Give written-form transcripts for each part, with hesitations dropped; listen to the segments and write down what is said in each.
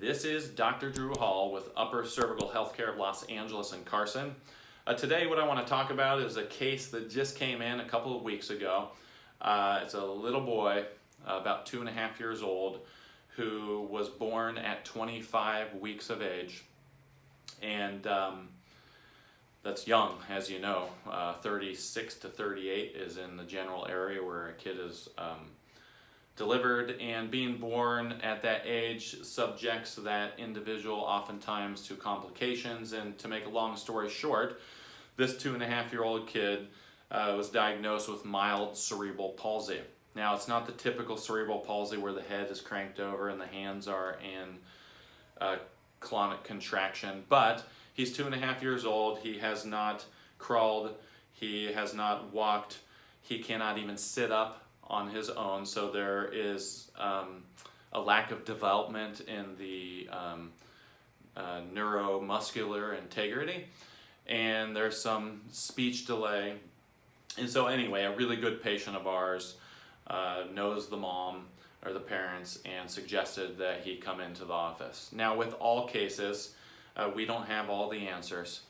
This is Dr. Drew Hall with Upper Cervical Healthcare of Los Angeles and Carson. Today what I want to talk about is a case that just came in a couple of weeks ago. It's a little boy, about 2.5 years old, who was born at 25 weeks of age. And that's young, as you know. 36 to 38 is in the general area where a kid is delivered, and being born at that age subjects that individual oftentimes to complications. And to make a long story short, this 2.5-year-old kid was diagnosed with mild cerebral palsy. Now, it's not the typical cerebral palsy where the head is cranked over and the hands are in clonic contraction, but he's 2.5 years old. He has not crawled, he has not walked, he cannot even sit up on his own, so there is a lack of development in the neuromuscular integrity, and there's some speech delay. And so anyway, a really good patient of ours knows the mom or the parents and suggested that he come into the office. Now, with all cases, we don't have all the answers,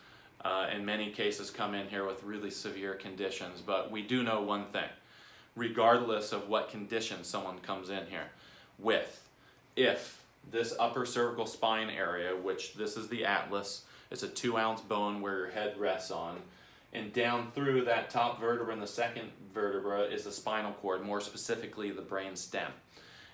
and many cases come in here with really severe conditions, but we do know one thing. Regardless of what condition someone comes in here with, if this upper cervical spine area, which this is the atlas, it's a 2-ounce bone where your head rests on, and down through that top vertebra and the second vertebra is the spinal cord, more specifically the brain stem.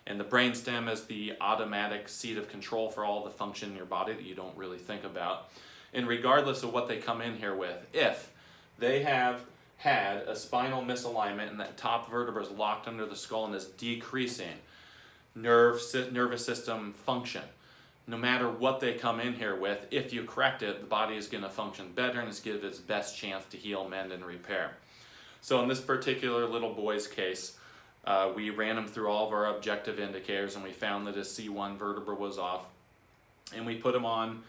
And the brain stem is the automatic seat of control for all the function in your body that you don't really think about. And regardless of what they come in here with, if they have had a spinal misalignment and that top vertebra is locked under the skull and is decreasing nervous system function, no matter what they come in here with, if you correct it, the body is going to function better and it's give its best chance to heal, mend, and repair. So in this particular little boy's case, we ran him through all of our objective indicators and we found that his C1 vertebra was off, and we put him on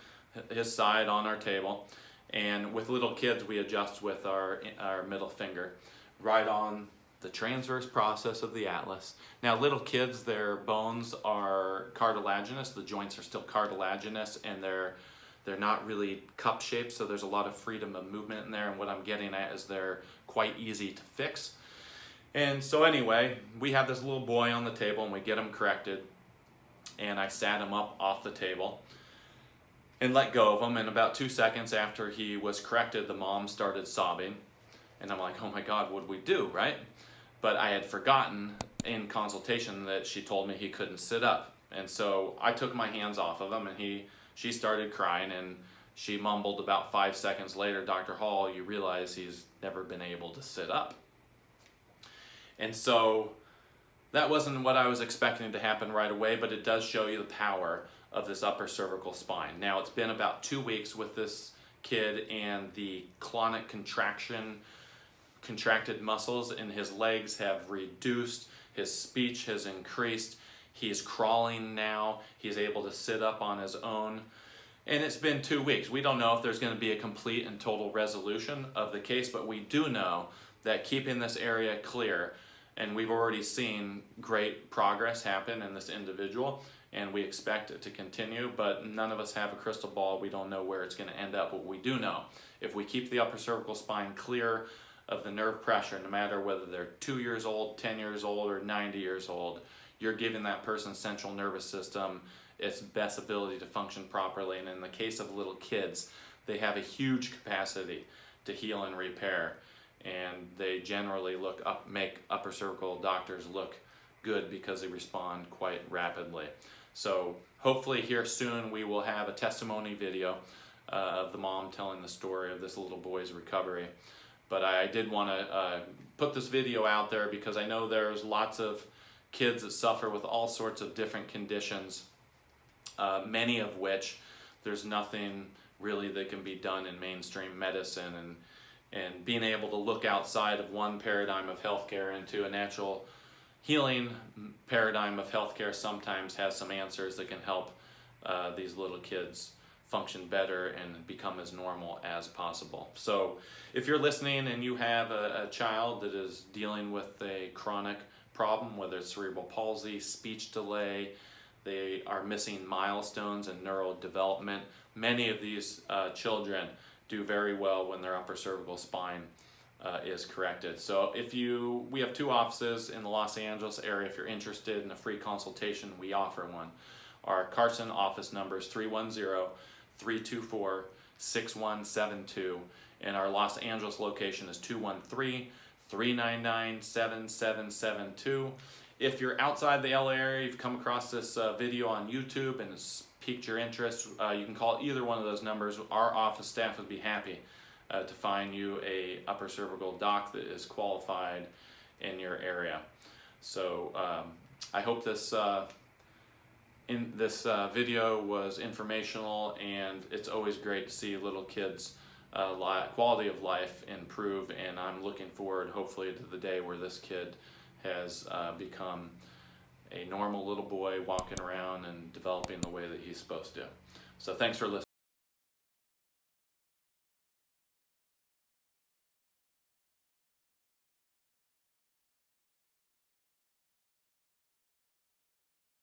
his side on our table. And with little kids, we adjust with our middle finger right on the transverse process of the atlas. Now, little kids, their bones are cartilaginous. The joints are still cartilaginous, and they're not really cup shaped, so there's a lot of freedom of movement in there. And what I'm getting at is they're quite easy to fix. And so anyway, we have this little boy on the table, and we get him corrected. And I sat him up off the table and let go of him, and about 2 seconds after he was corrected, the mom started sobbing, and I'm like, oh my God, what'd we do, right? But I had forgotten in consultation that she told me he couldn't sit up, and so I took my hands off of him, and she started crying, and she mumbled about 5 seconds later, Dr. Hall, you realize he's never been able to sit up. And so that wasn't what I was expecting to happen right away, but it does show you the power of this upper cervical spine. Now, it's been about 2 weeks with this kid, and the clonic contracted muscles in his legs have reduced, his speech has increased, he's crawling now, he's able to sit up on his own, and it's been 2 weeks. We don't know if there's going to be a complete and total resolution of the case, but we do know that keeping this area clear, and we've already seen great progress happen in this individual, and we expect it to continue, but none of us have a crystal ball. We don't know where it's going to end up. But we do know, if we keep the upper cervical spine clear of the nerve pressure, no matter whether they're 2 years old, 10 years old, or 90 years old, you're giving that person's central nervous system its best ability to function properly. And in the case of little kids, they have a huge capacity to heal and repair, and they generally make upper cervical doctors look good because they respond quite rapidly. So hopefully here soon we will have a testimony video of the mom telling the story of this little boy's recovery. But I did want to put this video out there because I know there's lots of kids that suffer with all sorts of different conditions, many of which there's nothing really that can be done in mainstream medicine, and being able to look outside of one paradigm of healthcare into a natural healing paradigm of healthcare sometimes has some answers that can help these little kids function better and become as normal as possible. So if you're listening and you have a child that is dealing with a chronic problem, whether it's cerebral palsy, speech delay, they are missing milestones in neural development. Many of these children do very well when their upper cervical spine is corrected. So we have 2 offices in the Los Angeles area. If you're interested in a free consultation, we offer one. Our Carson office number is 310-324-6172, and our Los Angeles location is 213-399-7772. If you're outside the LA area, you've come across this video on YouTube and it's piqued your interest, you can call either one of those numbers. Our office staff would be happy to find you a upper cervical doc that is qualified in your area. So I hope this video was informational, and it's always great to see little kids' quality of life improve, and I'm looking forward hopefully to the day where this kid has become a normal little boy walking around and developing the way that he's supposed to. So thanks for listening.